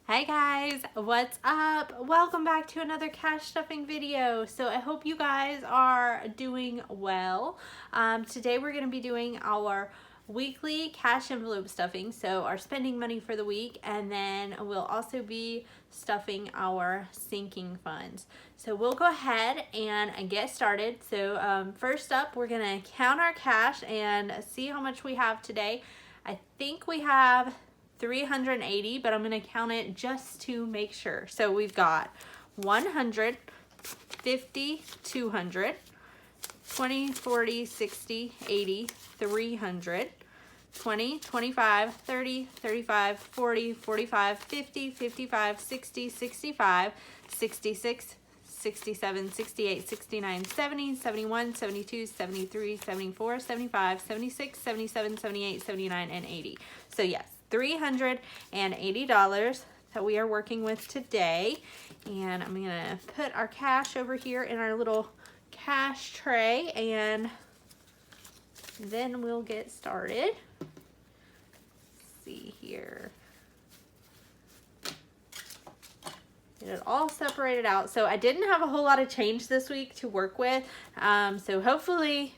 Hey guys, what's up? Welcome back to another cash stuffing video. So I hope you guys are doing well. Today we're going to be doing our weekly cash envelope stuffing, so our spending money for the week, and then we'll also be stuffing our sinking funds. So we'll go ahead and get started. So first up, we're going to count our cash and see how much we have today. I think we have 380, but I'm going to count it just to make sure. So we've got 100, 50, 200, 20, 40, 60, 80, 300, 20, 25, 30, 35, 40, 45, 50, 55, 60, 65, 66, 67, 68, 69, 70, 71, 72, 73, 74, 75, 76, 77, 78, 79, and 80. So yes, $380 that we are working with today. And I'm gonna put our cash over here in our little cash tray, and then we'll get started. Let's see here. Get it all separated out. So I didn't have a whole lot of change this week to work with. So hopefully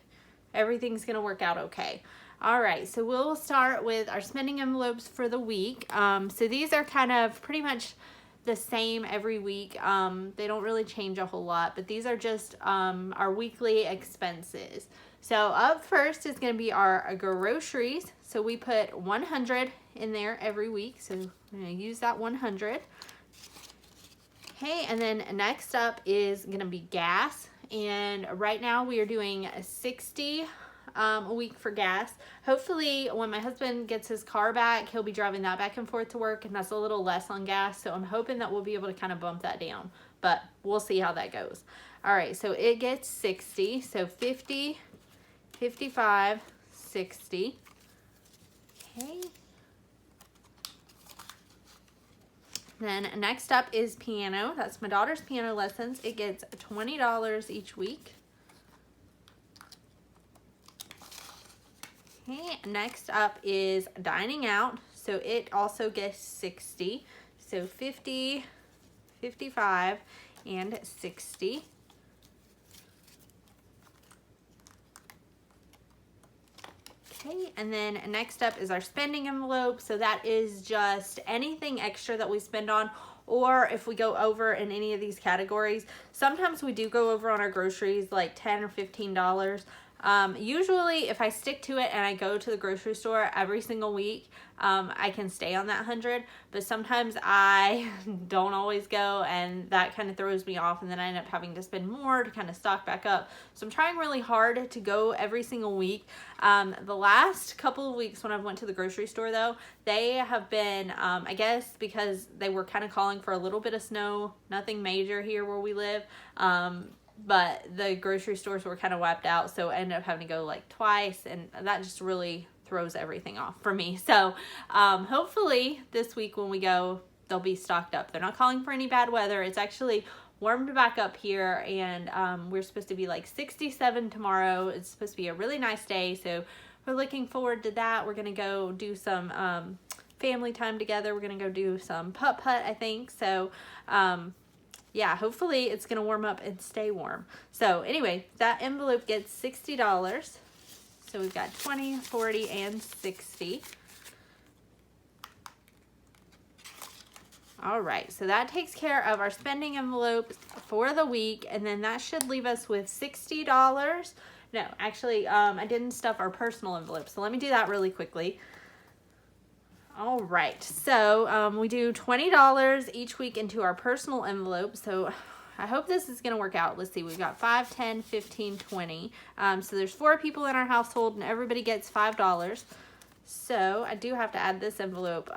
everything's gonna work out okay. All right, so we'll start with our spending envelopes for the week. So these are kind of pretty much the same every week. They don't really change a whole lot, but these are just our weekly expenses. So up first is going to be our groceries. So we put 100 in there every week. So I'm going to use that 100. Okay, and then next up is going to be gas. And right now we are doing 60 a week for gas. Hopefully when my husband gets his car back, he'll be driving that back and forth to work, and that's a little less on gas, so I'm hoping that we'll be able to kind of bump that down, but we'll see how that goes. All right, so it gets 60, so 50, 55, 60. Okay. Then next up is piano. That's my daughter's piano lessons. It gets $20 each week. Okay, next up is dining out. So it also gets 60. So 50, 55, and 60. Okay, and then next up is our spending envelope. So that is just anything extra that we spend on, or if we go over in any of these categories. Sometimes we do go over on our groceries like $10 or $15. Usually if I stick to it and I go to the grocery store every single week, I can stay on that 100, but sometimes I don't always go, and that kind of throws me off, and then I end up having to spend more to kind of stock back up. So I'm trying really hard to go every single week. The last couple of weeks when I went to the grocery store though, they have been, I guess because they were kind of calling for a little bit of snow, nothing major here where we live, but the grocery stores were kind of wiped out, so I ended up having to go like twice, and that just really throws everything off for me. So hopefully this week when we go, they'll be stocked up. They're not calling for any bad weather. It's actually warmed back up here, and we're supposed to be like 67 tomorrow. It's supposed to be a really nice day, so we're looking forward to that. We're gonna go do some family time together. We're gonna go do some putt-putt, I think. So yeah, hopefully it's gonna warm up and stay warm. So anyway, that envelope gets $60. So we've got 20, 40, and 60. All right, so that takes care of our spending envelope for the week, and then that should leave us with $60. No, actually, I didn't stuff our personal envelope, so let me do that really quickly. All right, so we do $20 each week into our personal envelope. So I hope this is going to work out. Let's see, we've got 5, 10, 15, 20. So there's 4 people in our household, and everybody gets $5. So I do have to add this envelope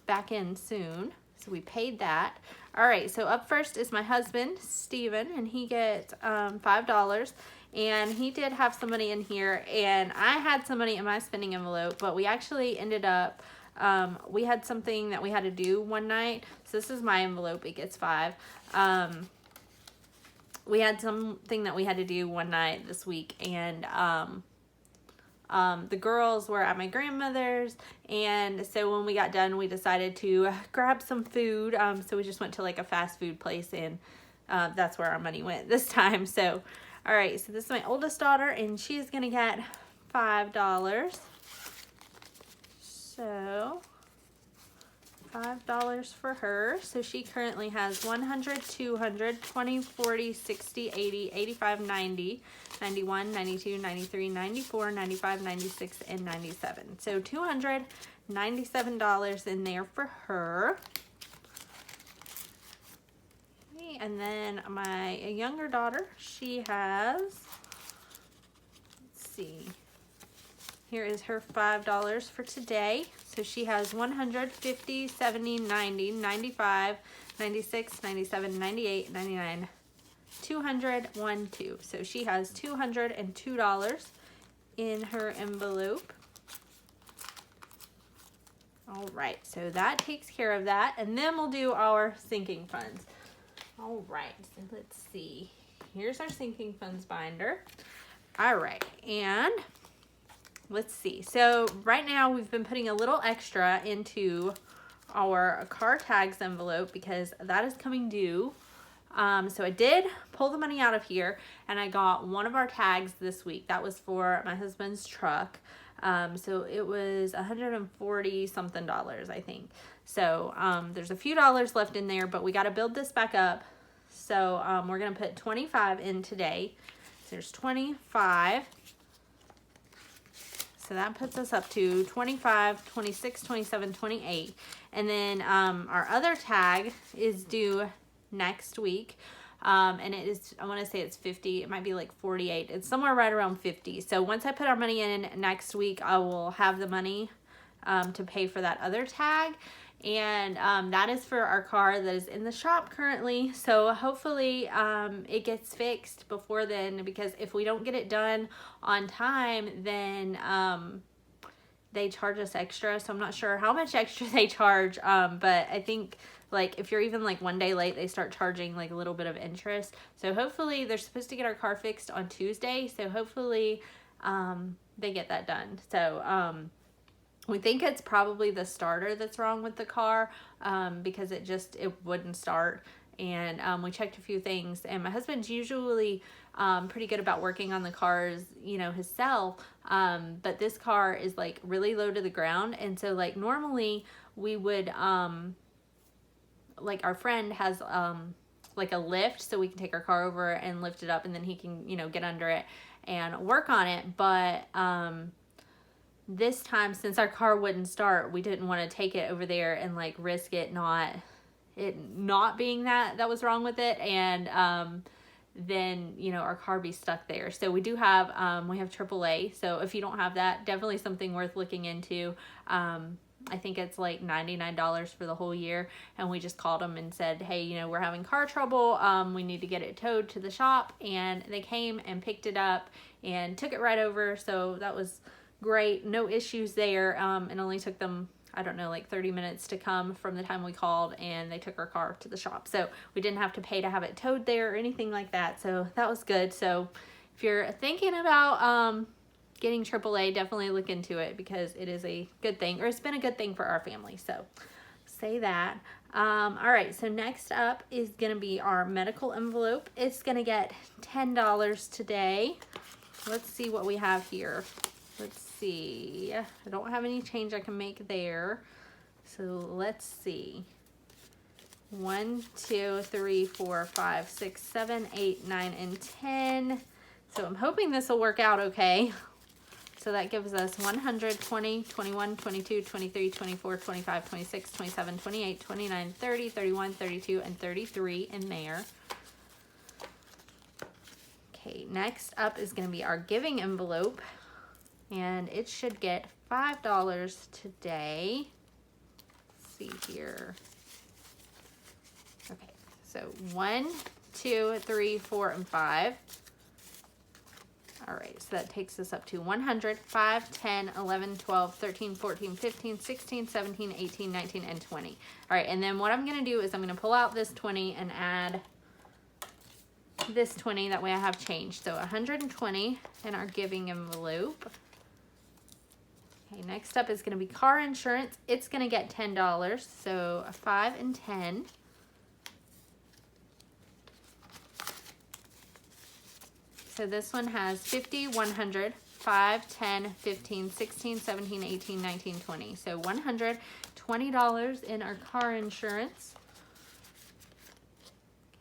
back in soon. So we paid that. All right, so up first is my husband, Steven, and he gets $5. And he did have some money in here, and I had some money in my spending envelope, but we actually ended up, we had something that we had to do one night. So this is my envelope, it gets 5. We had something that we had to do one night this week, and The girls were at my grandmother's, and so when we got done, we decided to grab some food. So we just went to like a fast food place, and that's where our money went this time. So, all right, so this is my oldest daughter, and she's gonna get $5. So $5 for her. So she currently has 100, 200, 20, 40, 60, 80, 85, 90, 91, 92, 93, 94, 95, 96, and 97. So $297 in there for her. Okay, and then my younger daughter, she has, let's see, here is her $5 for today. So she has 100, 50, 70, 90, 95, 96, 97, 98, 99, 200, 1, 2. So she has $202 in her envelope. All right, so that takes care of that. And then we'll do our sinking funds. All right, so let's see. Here's our sinking funds binder. All right, and let's see. So right now we've been putting a little extra into our car tags envelope because that is coming due. So I did pull the money out of here, and I got one of our tags this week. That was for my husband's truck. So it was $140 something, I think. So there's a few dollars left in there, but we got to build this back up. So we're going to put 25 in today. So there's 25. So that puts us up to 25, 26, 27, 28. And then our other tag is due next week. And it is, I want to say it's 50. It might be like 48. It's somewhere right around 50. So once I put our money in next week, I will have the money to pay for that other tag. And that is for our car that is in the shop currently. So hopefully it gets fixed before then, because if we don't get it done on time, then they charge us extra. So I'm not sure how much extra they charge, but I think like if you're even like one day late, they start charging like a little bit of interest. So hopefully they're supposed to get our car fixed on Tuesday. So hopefully they get that done. So we think it's probably the starter that's wrong with the car, because it wouldn't start. And we checked a few things, and my husband's usually pretty good about working on the cars, you know, himself. But this car is like really low to the ground. And so like normally we would, like our friend has like a lift, so we can take our car over and lift it up, and then he can, you know, get under it and work on it. But this time, since our car wouldn't start, we didn't want to take it over there and like risk it not being that was wrong with it, and then, you know, our car be stuck there. So we do have we have AAA. So if you don't have that, definitely something worth looking into. I think it's like $99 for the whole year, and we just called them and said, hey, you know, we're having car trouble, we need to get it towed to the shop, and they came and picked it up and took it right over. So that was great, no issues there. It only took them, I don't know, like 30 minutes to come from the time we called, and they took our car to the shop. So we didn't have to pay to have it towed there or anything like that. So that was good. So if you're thinking about getting AAA, definitely look into it, because it is a good thing, or it's been a good thing for our family. So say that. All right, so next up is going to be our medical envelope. It's going to get $10 today. Let's see what we have here. Let's see. I don't have any change I can make there. So let's see. 1, 2, 3, 4, 5, 6, 7, 8, 9, and 10. So I'm hoping this will work out okay. So that gives us 100, 20, 21, 22, 23, 24, 25, 26, 27, 28, 29, 30, 31, 32, and 33 in there. Okay, next up is going to be our giving envelope, and it should get $5 today. Let's see here. Okay, so 1, 2, 3, 4, and 5. All right, so that takes us up to 100, 5, 10, 11, 12, 13, 14, 15, 16, 17, 18, 19, and 20. All right, and then what I'm going to do is I'm going to pull out this 20 and add this 20. That way I have change. So 120 in our giving envelope. Okay, next up is going to be car insurance. It's going to get $10, so 5 and 10. So this one has 50, 100, 5, 10, 15, 16, 17, 18, 19, 20. So $120 in our car insurance.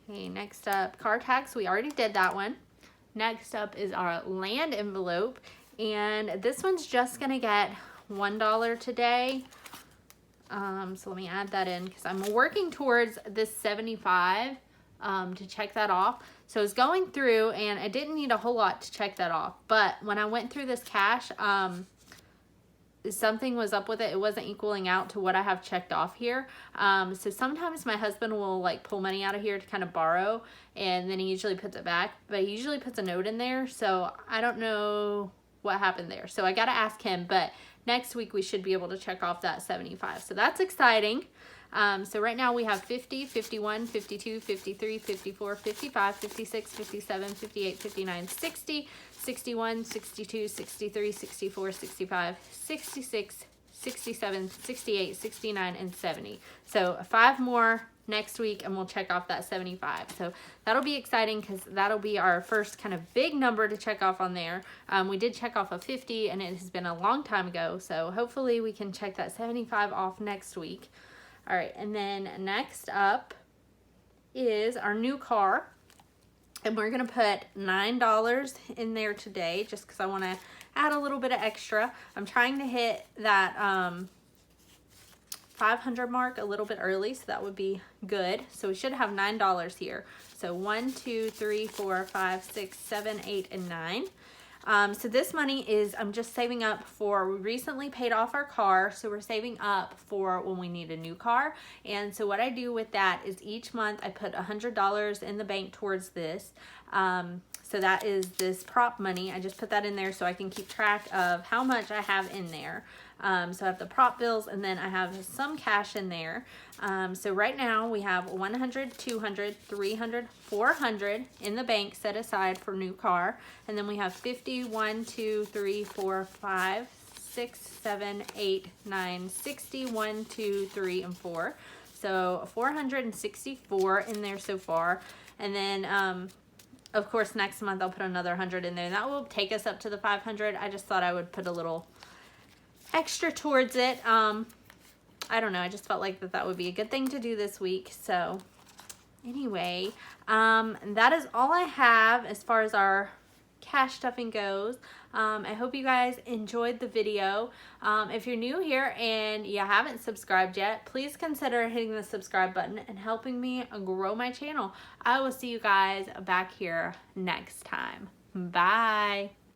Okay, next up, car tax. We already did that one. Next up is our land envelope, and this one's just gonna get $1 today. So let me add that in because I'm working towards this 75 to check that off. So I was going through and I didn't need a whole lot to check that off, but when I went through this cash, something was up with it. It wasn't equaling out to what I have checked off here. So sometimes my husband will like pull money out of here to kind of borrow, and then he usually puts it back, but he usually puts a note in there. So I don't know what happened there. So I got to ask him, but next week we should be able to check off that 75. So that's exciting. So right now we have 50, 51, 52, 53, 54, 55, 56, 57, 58, 59, 60, 61, 62, 63, 64, 65, 66, 67, 68, 69, and 70. So 5 more next week and we'll check off that 75. So that'll be exciting because that'll be our first kind of big number to check off on there. We did check off a 50 and it has been a long time ago. So hopefully we can check that 75 off next week. All right, and then next up is our new car. And we're gonna put $9 in there today just because I wanna add a little bit of extra. I'm trying to hit that 500 mark a little bit early, so that would be good. So we should have $9 here. So 1, 2, 3, 4, 5, 6, 7, 8, and 9. So this money is, I'm just saving up for, we recently paid off our car, so we're saving up for when we need a new car. And so what I do with that is each month I put $100 in the bank towards this. So that is this prop money. I just put that in there so I can keep track of how much I have in there. So I have the prop bills and then I have some cash in there. So right now we have 100, 200, 300, 400 in the bank set aside for new car. And then we have 50, 1, 2, 3, 4, 5, 6, 7, 8, 9, 60, 1, 2, 3, and 4. So 464 in there so far. And then, of course, next month I'll put another 100 in there. That will take us up to the 500. I just thought I would put a little extra towards it. I don't know. I just felt like that would be a good thing to do this week. So anyway, that is all I have as far as our cash stuffing goes. I hope you guys enjoyed the video. If you're new here and you haven't subscribed yet, please consider hitting the subscribe button and helping me grow my channel. I will see you guys back here next time. Bye.